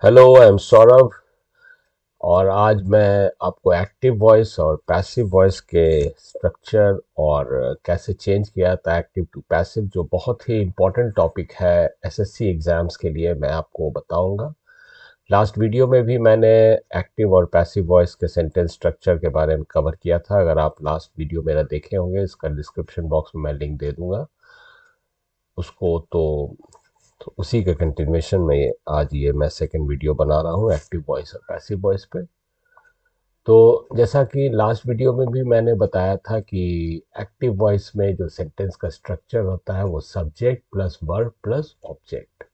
Hello, I am Saurabh. और आज मैं आपको एक्टिव वॉइस और पैसिव वॉइस के स्ट्रक्चर और कैसे चेंज किया जाता है एक्टिव टू पैसिव, जो बहुत ही इम्पोर्टेंट टॉपिक है एसएससी एग्जाम्स के लिए, मैं आपको बताऊंगा। लास्ट वीडियो में भी मैंने एक्टिव और पैसिव वॉइस के सेंटेंस स्ट्रक्चर के बारे में कवर किया था। अगर आप लास्ट वीडियो मेरा देखे होंगे, इसका डिस्क्रिप्शन बॉक्स में मैं लिंक दे दूंगा उसको। तो उसी के कंटिन्यूएशन में आज ये मैं सेकंड वीडियो बना रहा हूँ एक्टिव वॉइस और पैसिव वॉइस पे। तो जैसा कि लास्ट वीडियो में भी मैंने बताया था कि एक्टिव वॉइस में जो सेंटेंस का स्ट्रक्चर होता है वो subject plus verb plus object,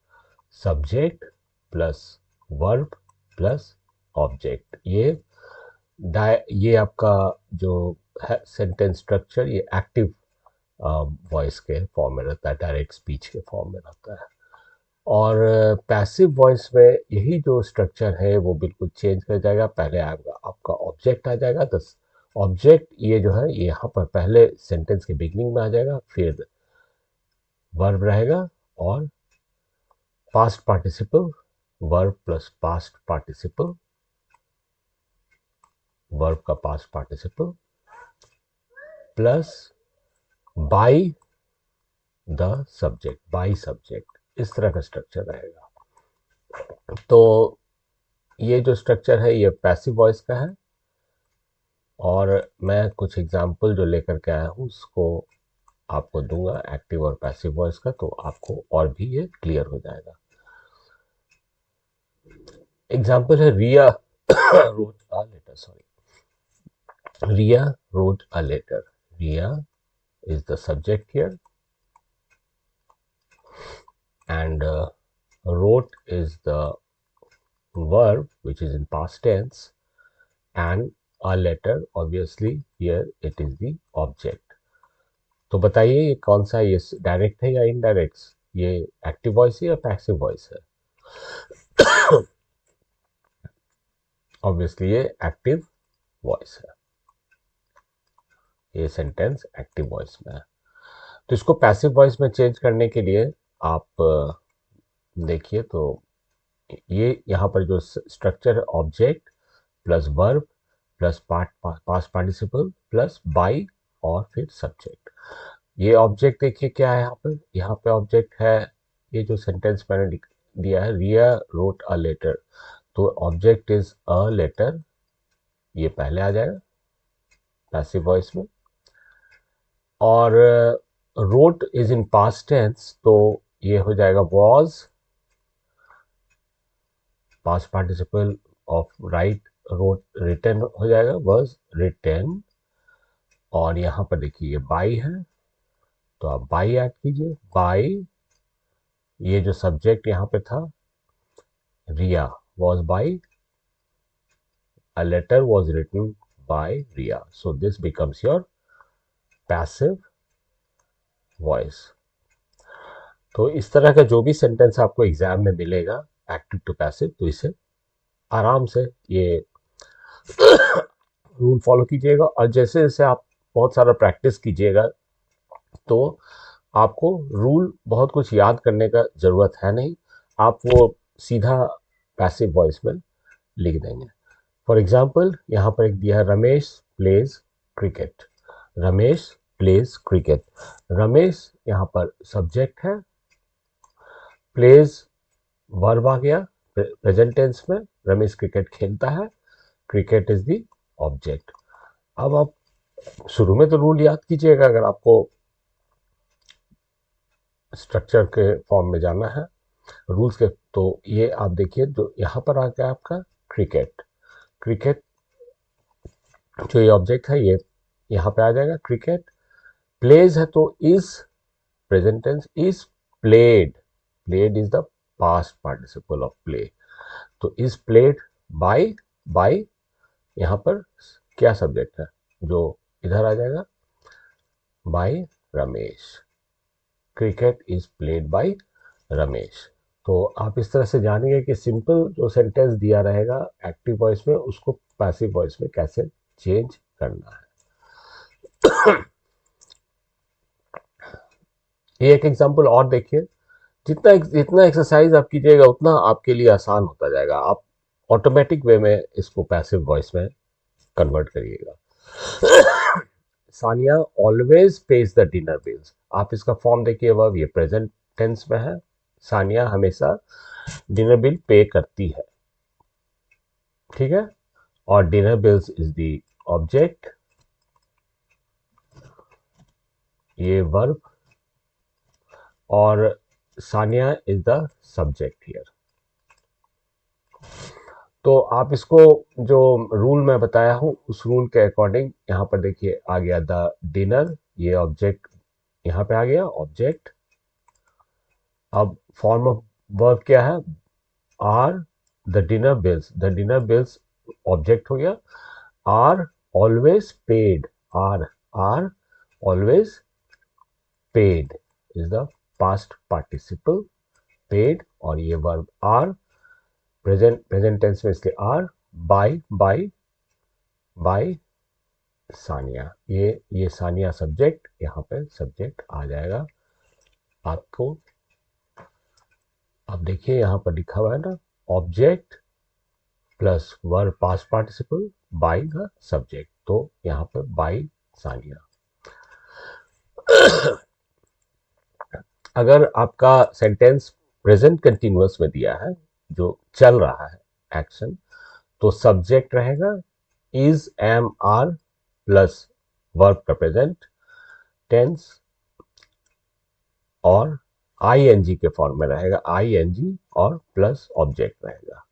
subject plus verb plus object, ये आपका जो है सेंटेंस स्ट्रक्चर, ये एक्टिव वॉइस के फॉर्म में रहता है, डायरेक्ट स्पीच के फॉर्म में रहता है। और पैसिव वॉइस में यही जो स्ट्रक्चर है वो बिल्कुल चेंज कर जाएगा। पहले आपका आपका ऑब्जेक्ट आ जाएगा, तो ऑब्जेक्ट ये जो है ये यहाँ पर पहले सेंटेंस के बिगिनिंग में आ जाएगा, फिर वर्ब रहेगा और past participle, verb plus past participle, verb का past participle plus by the subject, by subject, इस तरह का स्ट्रक्चर रहेगा। तो ये जो स्ट्रक्चर है ये पैसिव वॉइस का है। और मैं कुछ एग्जाम्पल जो लेकर के आया हूँ उसको आपको दूंगा एक्टिव और पैसिव वॉइस का, तो आपको और भी ये क्लियर हो जाएगा। एग्जाम्पल है Riya wrote a letter, sorry, Riya wrote a letter. Riya is the subject here, and wrote is the verb which is in past tense, and a letter obviously here it is the object. तो बताइए ये कौन सा, ये direct है या indirect, ये active voice है या पैसिव वॉइस है? ऑब्वियसली ये एक्टिव वॉइस है, ये सेंटेंस एक्टिव वॉइस में है। तो इसको पैसिव वॉइस में चेंज करने के लिए आप देखिए, तो ये यहाँ पर जो स्ट्रक्चर है object plus verb plus past participle plus bye और फिर सब्जेक्ट। ये ऑब्जेक्ट देखिए क्या है यहाँ पे ऑब्जेक्ट है ये जो सेंटेंस मैंने दिया है, रिया रोट अ लेटर। तो ऑब्जेक्ट इज अ लेटर, ये पहले आ जाएगा पैसिव वॉइस में। और wrote is in past tense, तो ये हो जाएगा was, past participle of write, wrote written हो जाएगा, वॉज रिटन। और यहाँ पर देखिए ये बाई है, तो आप बाई ऐड कीजिए, बाई। ये जो सब्जेक्ट यहाँ पे था Riya was by, a letter was written by Riya, so this becomes your passive voice. तो इस तरह का जो भी सेंटेंस आपको एग्जाम में मिलेगा एक्टिव टू पैसिव, तो इसे आराम से ये रूल फॉलो कीजिएगा। और जैसे जैसे आप बहुत सारा प्रैक्टिस कीजिएगा, तो आपको रूल बहुत कुछ याद करने का ज़रूरत है नहीं, आप वो सीधा पैसिव वॉइस में लिख देंगे। फॉर एग्जाम्पल यहाँ पर एक दिया है, Ramesh pledge cricket. Ramesh pledge cricket, Ramesh यहाँ पर सब्जेक्ट है, प्लेज वर्ब आ गया प्रेजेंट टेंस में, रमेश क्रिकेट खेलता है, क्रिकेट इज द ऑब्जेक्ट। अब आप शुरू में तो रूल याद कीजिएगा अगर आपको स्ट्रक्चर के फॉर्म में जाना है रूल्स के। तो ये आप देखिए जो यहाँ पर आ गया आपका क्रिकेट, क्रिकेट जो ये ऑब्जेक्ट है ये यहाँ पे आ जाएगा क्रिकेट। प्लेज है तो is present tense, is played, played is the past participle of play, तो इज प्लेड बाय, बाय यहाँ पर क्या सब्जेक्ट है जो इधर आ जाएगा, by Ramesh, cricket is played by Ramesh. तो आप इस तरह से जानेंगे कि सिंपल जो सेंटेंस दिया रहेगा एक्टिव वॉइस में उसको पैसिव वॉइस में कैसे चेंज करना है। ये एक एग्जांपल और देखिए, जितना जितना एक्सरसाइज आप कीजिएगा उतना आपके लिए आसान होता जाएगा। आप ऑटोमेटिक वे में इसको पैसिव वॉइस में कन्वर्ट करिएगा। Sania always page the dinner bills. आप इसका फॉर्म देखिए, वर्ब ये प्रेजेंट टेंस में है। सानिया हमेशा डिनर बिल पे करती है, ठीक है। और dinner bills is the object, ये वर्ब, और Sania is the subject here. तो आप इसको, जो रूल मैं बताया हूं उस रूल के अकॉर्डिंग यहां पर देखिए आ गया द डिनर, ये ऑब्जेक्ट यहां पे आ गया ऑब्जेक्ट। अब फॉर्म ऑफ वर्ब क्या है, are the dinner bills object हो गया। Are always paid, are always paid is the past participle, paid, और ये वर्ब आर प्रेजेंट टेंस में इसके आर, बाय सानिया, ये सानिया सब्जेक्ट, यहाँ पे सब्जेक्ट आ जाएगा आपको। अब देखिए यहाँ पर लिखा हुआ है ना, object plus verb past participle bye the subject, तो यहाँ पर बाय सानिया। अगर आपका सेंटेंस प्रेजेंट कंटिन्यूअस में दिया है, जो चल रहा है एक्शन, तो सब्जेक्ट रहेगा is, am, are plus verb का प्रेजेंट टेंस, और आईएनजी के फॉर्म में रहेगा, आईएनजी और प्लस ऑब्जेक्ट रहेगा।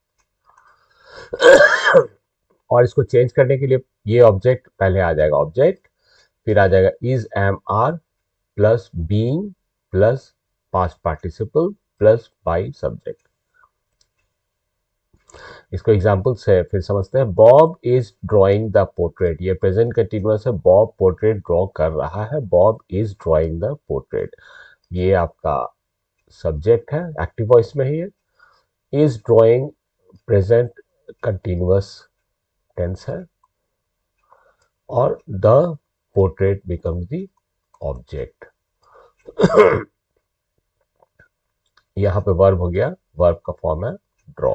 और इसको चेंज करने के लिए ये ऑब्जेक्ट पहले आ जाएगा, ऑब्जेक्ट, फिर आ जाएगा is, am, are plus being plus past participle plus by subject. इसको एग्जाम्पल से फिर समझते हैं। Bob is drawing the portrait, ये प्रेजेंट कंटिन्यूअस है, बॉब पोर्ट्रेट ड्रॉ कर रहा है, Bob is drawing the portrait, ये आपका सब्जेक्ट है, एक्टिव वॉइस में ही है। Is drawing present continuous tense है, और the portrait becomes the object. यहां पे वर्ब हो गया, वर्ब का फॉर्म है draw,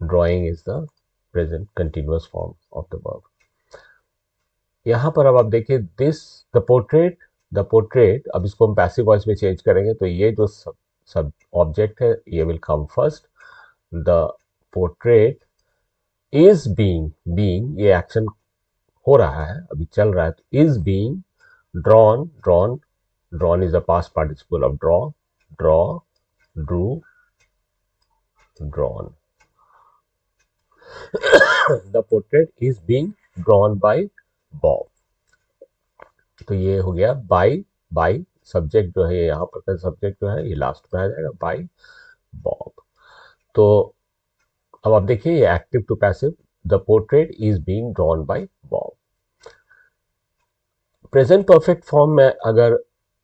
drawing is the present continuous form of the verb. यहां पर अब आप देखिए दिस द पोर्ट्रेट, अब इसको हम पैसिव वॉइस में चेंज करेंगे, तो ये जो सब ऑब्जेक्ट है ये will come first. The portrait is being ये एक्शन हो रहा है, अभी चल रहा है, तो is being drawn is the past participle of draw, Drew, drawn. The portrait is being drawn by Bob, तो ये हो गया बाय सब्जेक्ट जो है, यहाँ पर सब्जेक्ट जो है ये लास्ट में आ जाएगा, बाय बॉब। तो अब आप देखिए ये active to passive, the portrait is being drawn by Bob. Present perfect form में अगर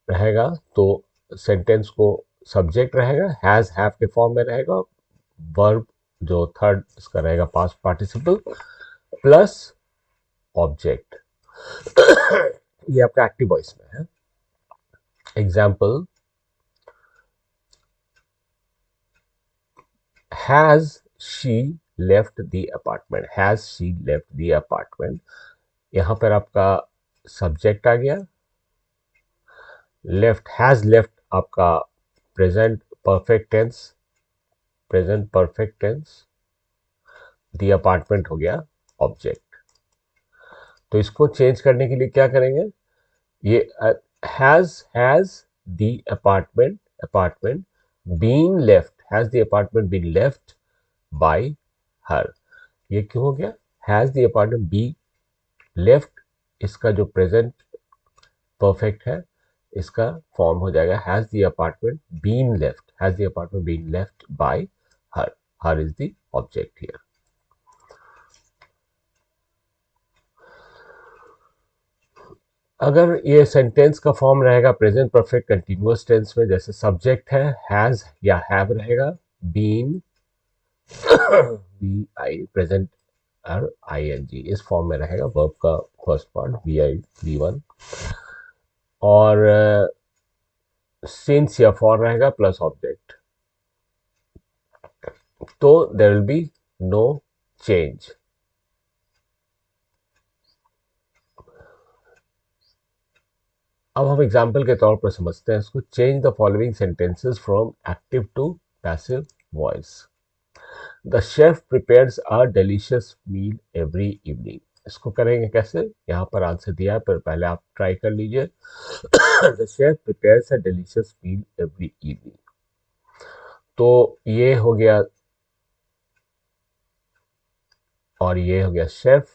रहेगा तो सेंटेंस को सब्जेक्ट रहेगा, हैज हैव के फॉर्म में रहेगा, वर्ब जो थर्ड इसका रहेगा पास्ट पार्टिसिपल प्लस ऑब्जेक्ट। ये आपका एक्टिव वॉइस में है। Example, has she left the apartment, has she left the apartment, यहां पर आपका सब्जेक्ट आ गया, लेफ्ट, हैज लेफ्ट आपका present perfect tense, present perfect tense, the apartment हो गया ऑब्जेक्ट। तो इसको चेंज करने के लिए क्या करेंगे, ये has the apartment been left, has the apartment been left by her, ये क्यों हो गया, has the apartment be left, इसका जो प्रेजेंट परफेक्ट है इसका फॉर्म हो जाएगा has the apartment been left, has the apartment been left by her is the object here. अगर ये सेंटेंस का फॉर्म रहेगा प्रेजेंट परफेक्ट कंटिन्यूअस टेंस में, जैसे सब्जेक्ट है हैज या हैव रहेगा, बीन बी आई प्रेजेंट और आई एन जी, इस फॉर्म में रहेगा वर्ब का first part V I V one. और सिंस या फॉर रहेगा प्लस ऑब्जेक्ट, तो there will be no change. अब हम एग्जाम्पल के तौर पर समझते हैं इसको। Change the following sentences from active to passive voice. The chef prepares a delicious meal every evening. इसको करेंगे कैसे, यहाँ पर आंसर दिया है, पर पहले आप ट्राई कर लीजिए। The chef prepares a delicious meal every evening. तो ये हो गया, और ये हो गया chef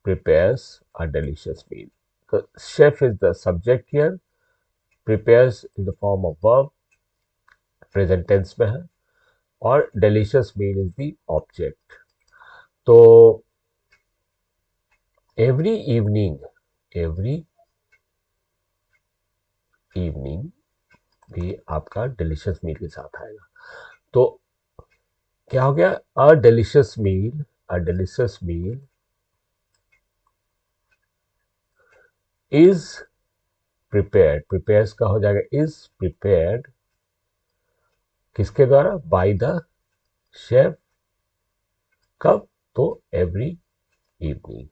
prepares a delicious meal. तो chef is the subject here, prepares in the form of verb, present tense में है, और delicious meal is the object. तो एवरी इवनिंग, एवरी इवनिंग भी आपका डिलीशियस मील के साथ आएगा। तो क्या हो गया, a delicious meal, a delicious meal is prepared, prepares का हो जाएगा इज प्रिपेयर्ड, किसके द्वारा, बाय द शेफ, कब, तो एवरी इवनिंग।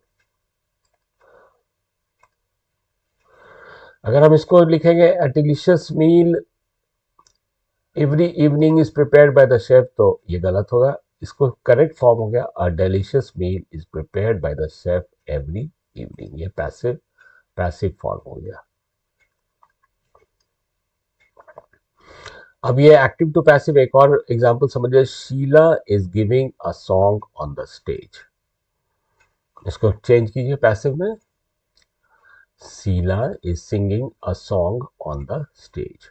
अगर हम इसको लिखेंगे a delicious meal every evening is prepared by the chef, तो ये गलत होगा। इसको करेक्ट फॉर्म हो गया a delicious meal is prepared by the chef every evening. ये पैसिव, पैसिव फॉर्म हो गया। अब ये एक्टिव टू पैसिव एक और एग्जांपल समझिए। Sheela is giving a song on the stage. इसको चेंज कीजिए पैसिव में। Sheela is singing a song on the stage.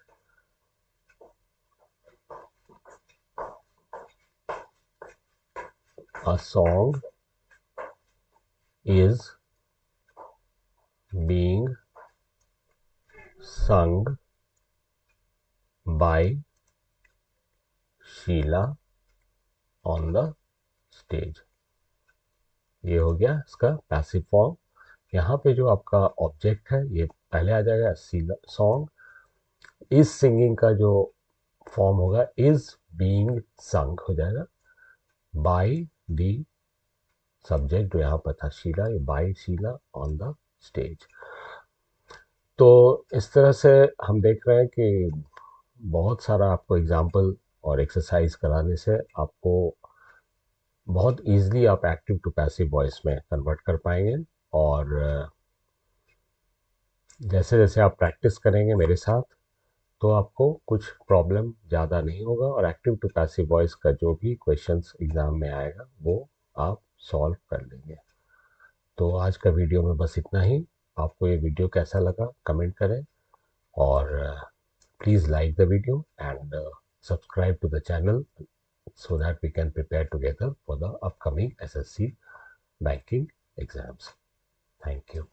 A song is being sung by Sheela on the stage. ये हो गया इसका पैसिव फॉर्म। यहाँ पे जो आपका ऑब्जेक्ट है ये पहले आ जाएगा, शीला सॉन्ग। इज सिंगिंग का जो फॉर्म होगा इज बीइंग संग हो जाएगा बाय द सब्जेक्ट जो यहाँ पर था शीला, ये by Sheela on the stage. तो इस तरह से हम देख रहे हैं कि बहुत सारा आपको एग्जाम्पल और एक्सरसाइज कराने से आपको बहुत इजीली आप एक्टिव टू पैसिव वॉइस में कन्वर्ट कर पाएंगे। और जैसे जैसे आप प्रैक्टिस करेंगे मेरे साथ, तो आपको कुछ प्रॉब्लम ज़्यादा नहीं होगा, और एक्टिव टू पैसिव वॉइस का जो भी क्वेश्चंस एग्ज़ाम में आएगा वो आप सॉल्व कर लेंगे। तो आज का वीडियो में बस इतना ही। आपको ये वीडियो कैसा लगा कमेंट करें, और please like the video and subscribe to the channel so that we can prepare together for the upcoming SSC banking exams. Thank you.